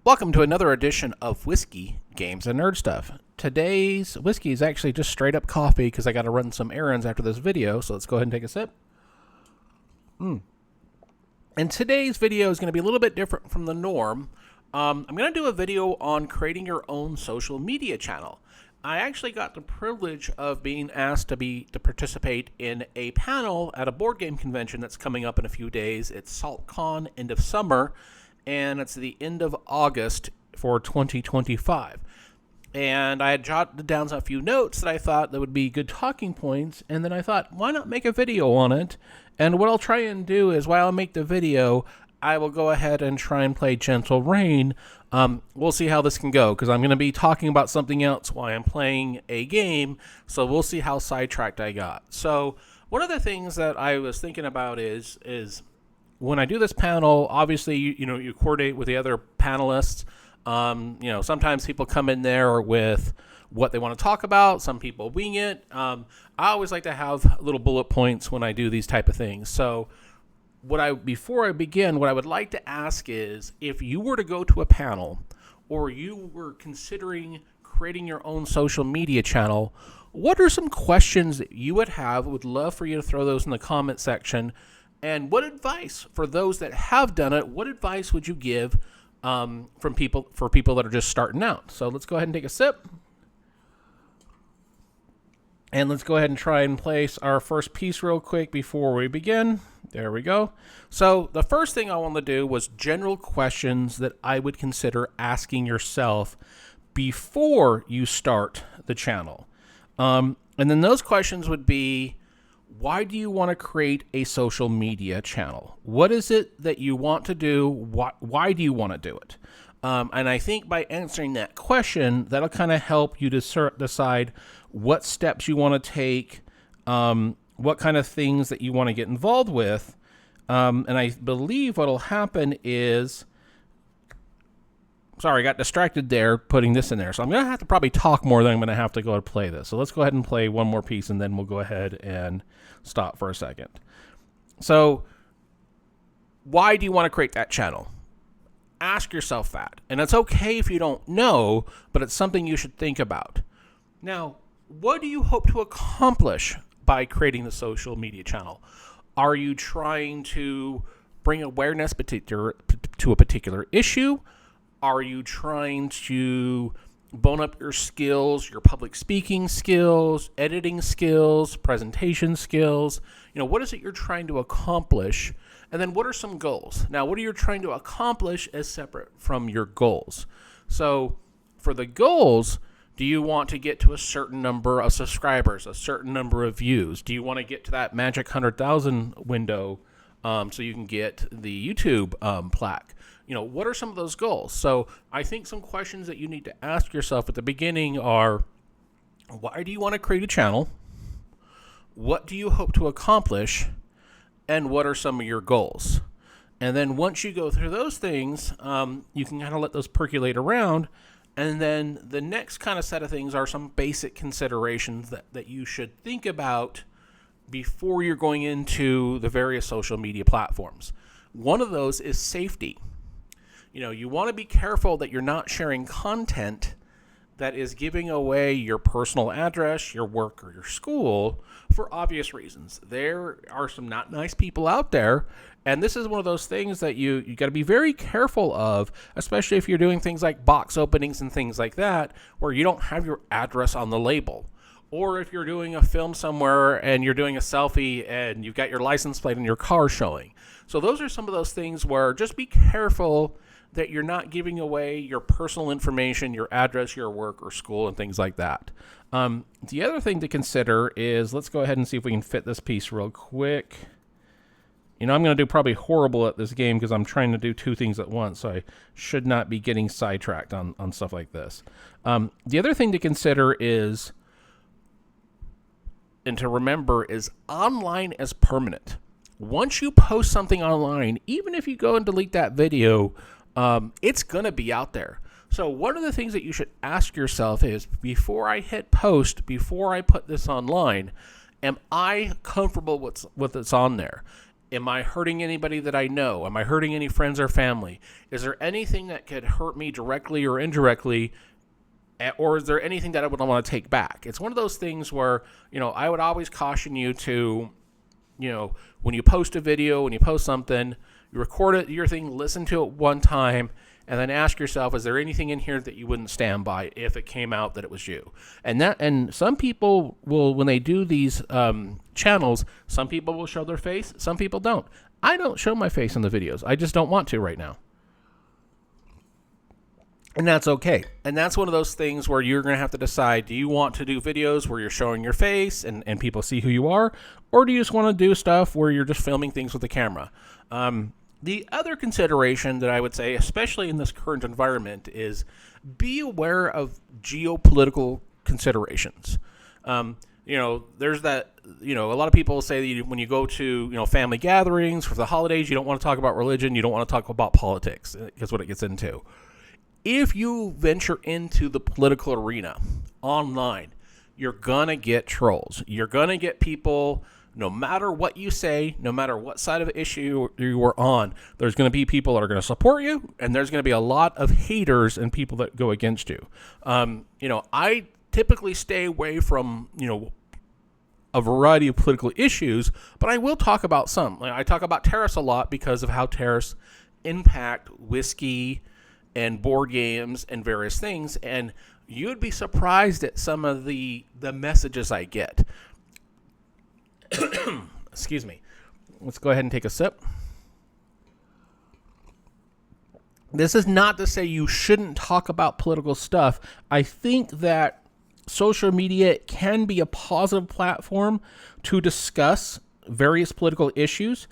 Welcome to another edition of Whiskey, Games, and Nerd Stuff. Today's whiskey is actually just straight up coffee because I got to run some errands after this video, so let's go ahead and take a sip. And today's video is going to be a little bit different from the norm. I'm going to do a video on creating your own social media channel. I actually got the privilege of being asked to participate in a panel at a board game convention that's coming up in a few days. It's SaltCon, end of summer, and it's the end of August for 2025. And I had jotted down a few notes that I thought that would be good talking points, and then I thought, why not make a video on it? And what I'll try and do is, while I make the video, I will go ahead and try and play Gentle Rain. We'll see how this can go, because I'm going to be talking about something else while I'm playing a game, so we'll see how sidetracked I got. So one of the things that I was thinking about is when I do this panel, obviously, you coordinate with the other panelists. Sometimes people come in there with what they want to talk about. Some people wing it. I always like to have little bullet points when I do these type of things. So before I begin, what I would like to ask is, if you were to go to a panel or you were considering creating your own social media channel, what are some questions that you would have? Would love for you to throw those in the comment section. And what advice, for those that have done it, what advice would you give for people that are just starting out? So let's go ahead and take a sip. And let's go ahead and try and place our first piece real quick before we begin. There we go. So the first thing I want to do was general questions that I would consider asking yourself before you start the channel. And then those questions would be, why do you want to create a social media channel? What is it that you want to do? Why do you want to do it? And I think by answering that question, that'll kind of help you to decide what steps you want to take, what kind of things that you want to get involved with. And I believe what'll happen is, sorry, I got distracted there putting this in there. So I'm going to have to probably talk more than I'm going to have to go and play this. So let's go ahead and play one more piece, and then we'll go ahead and stop for a second. So why do you want to create that channel? Ask yourself that. And it's okay if you don't know, but it's something you should think about. Now, what do you hope to accomplish by creating the social media channel? Are you trying to bring awareness to a particular issue? Are you trying to bone up your skills, your public speaking skills, editing skills, presentation skills? What is it you're trying to accomplish? And then what are some goals? Now, what are you trying to accomplish as separate from your goals? So for the goals, do you want to get to a certain number of subscribers, a certain number of views? Do you want to get to that magic 100,000 window so you can get the YouTube plaque? What are some of those goals? So I think some questions that you need to ask yourself at the beginning are, why do you want to create a channel? What do you hope to accomplish? And what are some of your goals? And then once you go through those things, you can kind of let those percolate around. And then the next kind of set of things are some basic considerations that you should think about before you're going into the various social media platforms. One of those is safety. You want to be careful that you're not sharing content that is giving away your personal address, your work, or your school for obvious reasons. There are some not nice people out there, and this is one of those things that you got to be very careful of, especially if you're doing things like box openings and things like that, where you don't have your address on the label. Or if you're doing a film somewhere and you're doing a selfie and you've got your license plate in your car showing. So those are some of those things where just be careful that you're not giving away your personal information, your address, your work, or school, and things like that. The other thing to consider is, let's go ahead and see if we can fit this piece real quick. I'm going to do probably horrible at this game because I'm trying to do two things at once, so I should not be getting sidetracked on stuff like this. The other thing to consider is, and to remember, is online is permanent. Once you post something online, even if you go and delete that video, it's going to be out there. So one of the things that you should ask yourself is, before I hit post, before I put this online, am I comfortable with what's on there? Am I hurting anybody that I know? Am I hurting any friends or family? Is there anything that could hurt me directly or indirectly? Or is there anything that I would want to take back? It's one of those things where, I would always caution you to, when you post a video, when you post something, you record it, your thing, listen to it one time, and then ask yourself, is there anything in here that you wouldn't stand by if it came out that it was you? And some people will, when they do these channels, some people will show their face, some people don't. I don't show my face in the videos. I just don't want to right now. And that's okay. And that's one of those things where you're going to have to decide, do you want to do videos where you're showing your face and people see who you are? Or do you just want to do stuff where you're just filming things with the camera? The other consideration that I would say, especially in this current environment, is be aware of geopolitical considerations. There's that, a lot of people say that when you go to, family gatherings for the holidays, you don't want to talk about religion, you don't want to talk about politics. That's what it gets into. If you venture into the political arena online, you're going to get trolls. You're going to get people, no matter what you say, no matter what side of the issue you are on, there's going to be people that are going to support you, and there's going to be a lot of haters and people that go against you. I typically stay away from, a variety of political issues, but I will talk about some. I talk about tariffs a lot because of how tariffs impact whiskey and board games and various things, and you'd be surprised at some of the messages I get. Excuse me. Let's go ahead and take a sip. This is not to say you shouldn't talk about political stuff. I think that social media can be a positive platform to discuss various political issues.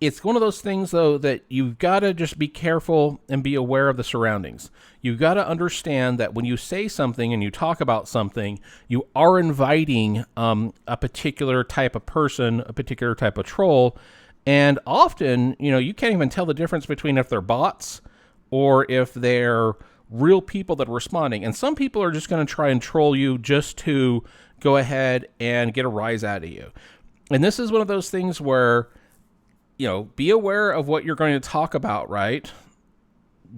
It's one of those things, though, that you've got to just be careful and be aware of the surroundings. You've got to understand that when you say something and you talk about something, you are inviting a particular type of person, a particular type of troll. And often, you can't even tell the difference between if they're bots or if they're real people that are responding. And some people are just going to try and troll you just to go ahead and get a rise out of you. And this is one of those things where, be aware of what you're going to talk about, right?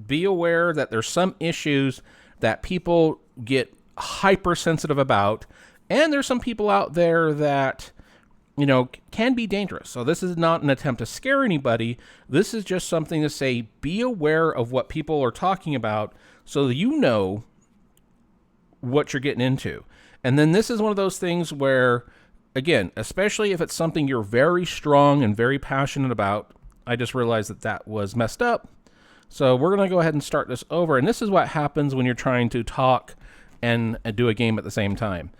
Be aware that there's some issues that people get hypersensitive about, and there's some people out there that, can be dangerous. So this is not an attempt to scare anybody. This is just something to say, be aware of what people are talking about so that you know what you're getting into. And then this is one of those things where, again, especially if it's something you're very strong and very passionate about. I just realized that was messed up. So we're going to go ahead and start this over. And this is what happens when you're trying to talk and do a game at the same time.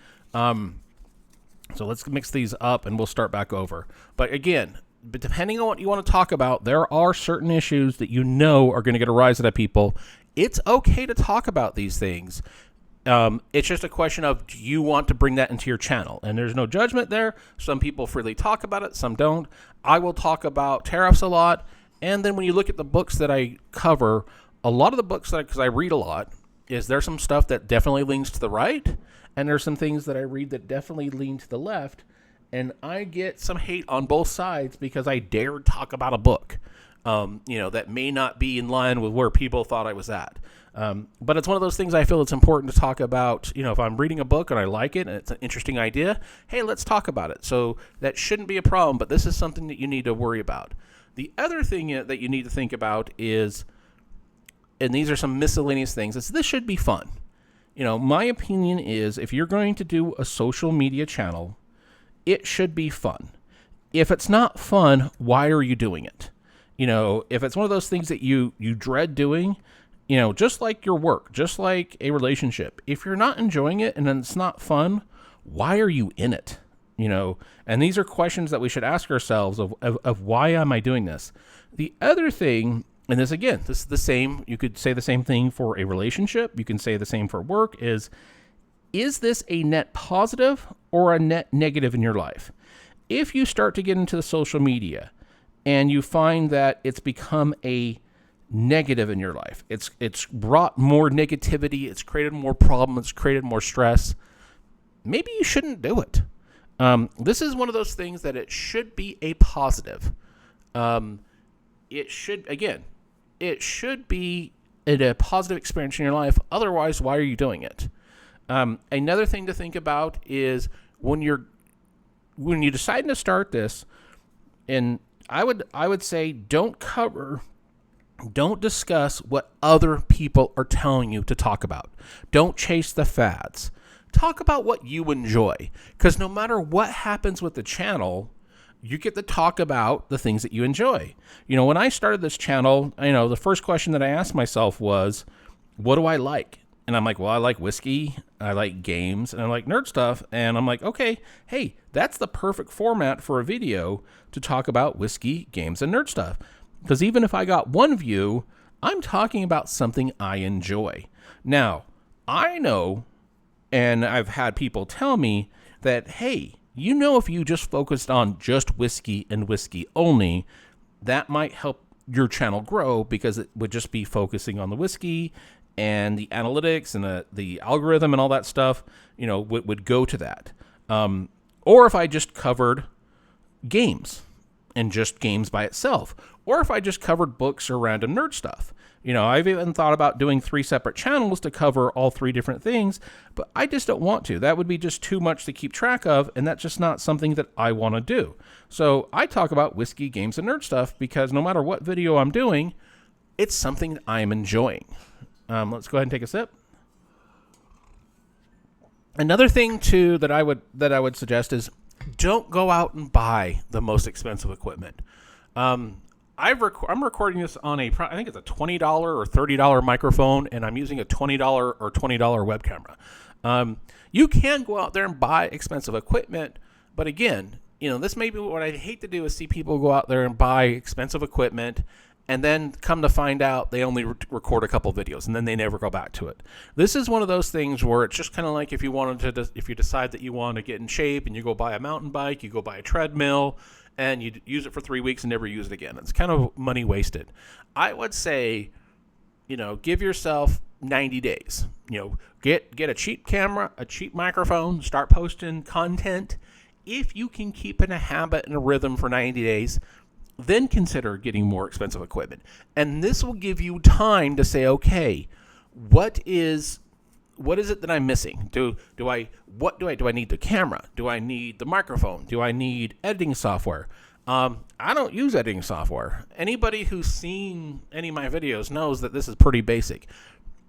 So let's mix these up and we'll start back over. But again, depending on what you want to talk about, there are certain issues that are going to get a rise out of people. It's okay to talk about these things. It's just a question of, do you want to bring that into your channel? And there's no judgment there. Some people freely talk about it, some don't. I will talk about tariffs a lot. And then when you look at the books that I cover, a lot of the books because I read a lot, is there's some stuff that definitely leans to the right, and there's some things that I read that definitely lean to the left. And I get some hate on both sides because I dared talk about a book, that may not be in line with where people thought I was at. But it's one of those things I feel it's important to talk about. If I'm reading a book and I like it and it's an interesting idea, hey, let's talk about it. So that shouldn't be a problem, but this is something that you need to worry about. The other thing that you need to think about is, and these are some miscellaneous things, is this should be fun. My opinion is, if you're going to do a social media channel, it should be fun. If it's not fun, why are you doing it? If it's one of those things that you dread doing, just like your work, just like a relationship, if you're not enjoying it and it's not fun, why are you in it? And these are questions that we should ask ourselves of why am I doing this? The other thing, and this is the same, you could say the same thing for a relationship, you can say the same for work, is this a net positive or a net negative in your life? If you start to get into the social media and you find that it's become a negative in your life, it's brought more negativity, it's created more problems, it's created more stress, maybe you shouldn't do it. This is one of those things that it should be a positive. It should, again, it should be a positive experience in your life. Otherwise, why are you doing it? Another thing to think about is when you're deciding to start this, and I would say don't discuss what other people are telling you to talk about. Don't chase the fads. Talk about what you enjoy, because no matter what happens with the channel, you get to talk about the things that you enjoy. When I started this channel, the first question that I asked myself was, what do I like? And I'm like, well, I like whiskey, I like games, and I like nerd stuff. And I'm like, okay, hey, that's the perfect format for a video to talk about whiskey, games, and nerd stuff. Because even if I got one view, I'm talking about something I enjoy. Now, I know, and I've had people tell me that, hey, if you just focused on just whiskey and whiskey only, that might help your channel grow, because it would just be focusing on the whiskey, and the analytics and the algorithm and all that stuff, would go to that. Or if I just covered games and just games by itself, or if I just covered books or random nerd stuff. I've even thought about doing 3 separate channels to cover all 3 different things, but I just don't want to. That would be just too much to keep track of, and that's just not something that I want to do. So I talk about whiskey, games, and nerd stuff because no matter what video I'm doing, it's something that I'm enjoying. Let's go ahead and take a sip. Another thing too that I would suggest is don't go out and buy the most expensive equipment. I'm recording this on I think it's a $20 or $30 microphone, and I'm using a $20 or $20 web camera. You can go out there and buy expensive equipment, but again, this may be what I'd hate to do is see people go out there and buy expensive equipment and then come to find out they only record a couple videos and then they never go back to it. This is one of those things where it's just kind of like if you decide that you want to get in shape and you go buy a mountain bike, you go buy a treadmill, and you use it for 3 weeks and never use it again. It's kind of money wasted. I would say, give yourself 90 days. Get a cheap camera, a cheap microphone, start posting content. If you can keep in a habit and a rhythm for 90 days, then consider getting more expensive equipment. And this will give you time to say, okay, what is it that I'm missing? Do I need the camera? Do I need the microphone? Do I need editing software? I don't use editing software. Anybody who's seen any of my videos knows that this is pretty basic.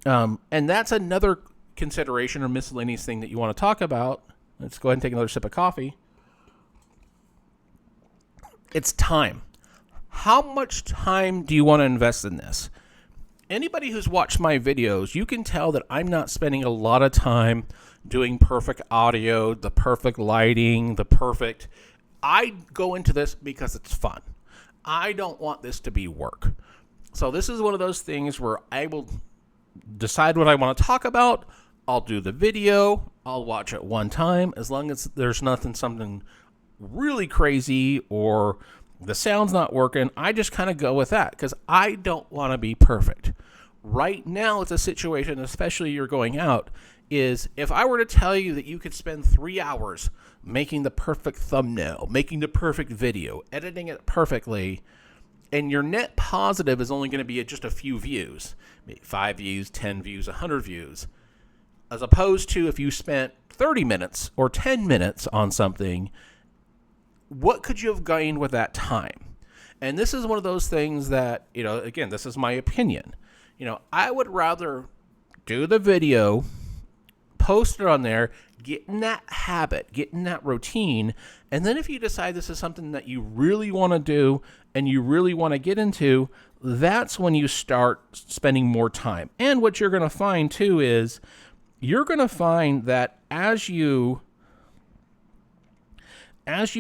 And that's another consideration or miscellaneous thing that you want to talk about. Let's go ahead and take another sip of coffee. It's time. How much time do you want to invest in this? Anybody who's watched my videos, you can tell that I'm not spending a lot of time doing perfect audio, the perfect lighting, I go into this because it's fun. I don't want this to be work. So this is one of those things where I will decide what I want to talk about. I'll do the video. I'll watch it one time as long as there's something really crazy or the sound's not working. I just kind of go with that because I don't want to be perfect. Right now, it's a situation, especially you're going out, is if I were to tell you that you could spend 3 hours making the perfect thumbnail, making the perfect video, editing it perfectly, and your net positive is only going to be just a few views, maybe 5 views, 10 views, 100 views, as opposed to if you spent 30 minutes or 10 minutes on something, what could you have gained with that time? And this is one of those things that, again, this is my opinion. I would rather do the video, post it on there, get in that habit, get in that routine, and then if you decide this is something that you really want to do and you really want to get into, that's when you start spending more time. And what you're going to find, too, is you're going to find that as you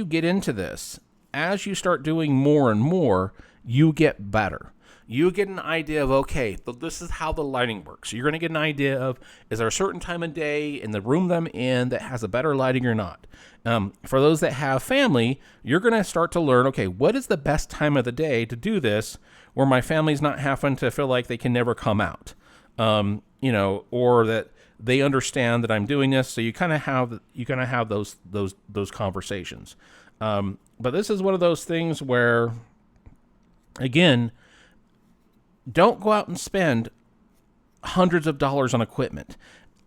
get into this, as you start doing more and more, you get better. You get an idea of, okay, this is how the lighting works. You're going to get an idea of, is there a certain time of day in the room that I'm in that has a better lighting or not? For those that have family, you're going to start to learn, okay, what is the best time of the day to do this where my family's not having to feel like they can never come out, or that they understand that I'm doing this. So you kind of have those conversations. But this is one of those things where Again, don't go out and spend hundreds of dollars on equipment.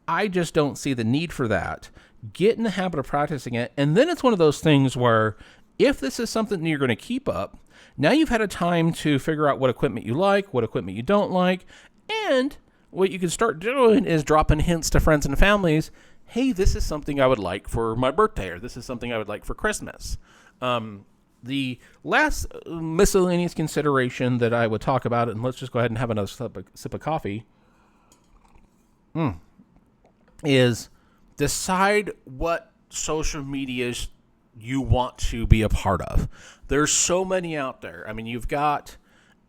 I just don't see the need for that. Get in the habit of practicing it. And then it's one of those things where if this is something that you're going to keep up, now you've had a time to figure out what equipment you like, what equipment you don't like. And what you can start doing is dropping hints to friends and families. Hey, this is something I would like for my birthday, or this is something I would like for Christmas. The last miscellaneous consideration that I would talk about, and let's just go ahead and have another sip of coffee, is decide what social medias you want to be a part of. There's so many out there. I mean, you've got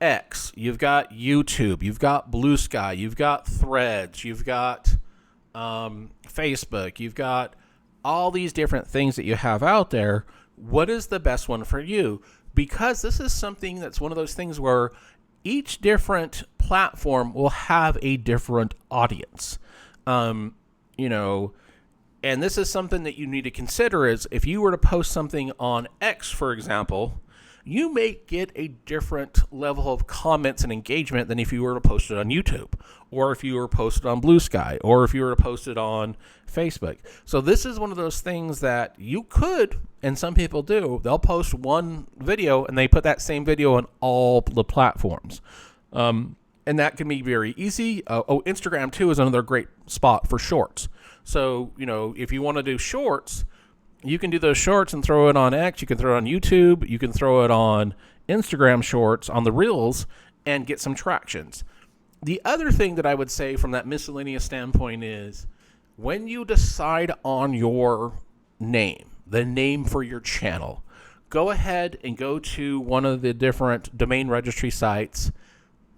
X, you've got YouTube, you've got Blue Sky, you've got Threads, you've got Facebook, you've got all these different things that you have out there. What is the best one for you? Because this is something that's one of those things where each different platform will have a different audience. And this is something that you need to consider is if you were to post something on X, for example, you may get a different level of comments and engagement than if you were to post it on YouTube, or if you were posted on Blue Sky, or if you were to post it on Facebook. So this is one of those things that you could, and some people do, they'll post one video and they put that same video on all the platforms. And that can be very easy. Instagram too is another great spot for shorts. So, if you want to do shorts, you can do those shorts and throw it on X. You can throw it on YouTube. You can throw it on Instagram shorts, on the Reels, and get some tractions. The other thing that I would say from that miscellaneous standpoint is when you decide on your name, the name for your channel, go ahead and go to one of the different domain registry sites.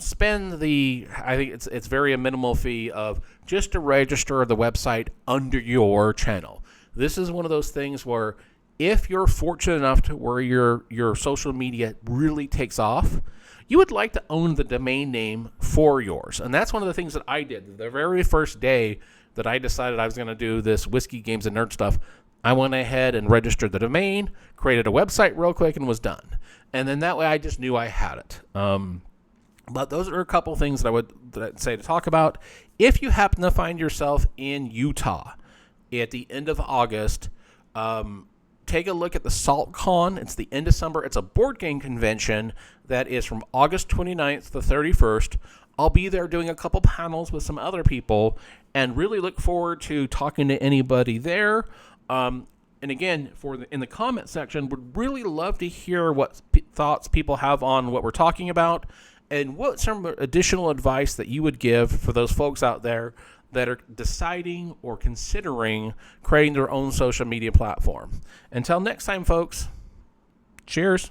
Spend I think it's very a minimal fee of just to register the website under your channel. This is one of those things where if you're fortunate enough to where your social media really takes off, you would like to own the domain name for yours. And that's one of the things that I did. The very first day that I decided I was going to do this whiskey, games, and nerd stuff, I went ahead and registered the domain, created a website real quick, and was done. And then that way I just knew I had it. But those are a couple things that I'd say to talk about. If you happen to find yourself in Utah at the end of August, take a look at the SaltCon. It's the end of summer. It's a board game convention that is from August 29th to 31st. I'll be there doing a couple panels with some other people and really look forward to talking to anybody there. And again, in the comment section, would really love to hear what thoughts people have on what we're talking about. And what some additional advice that you would give for those folks out there that are deciding or considering creating their own social media platform. Until next time, folks, cheers.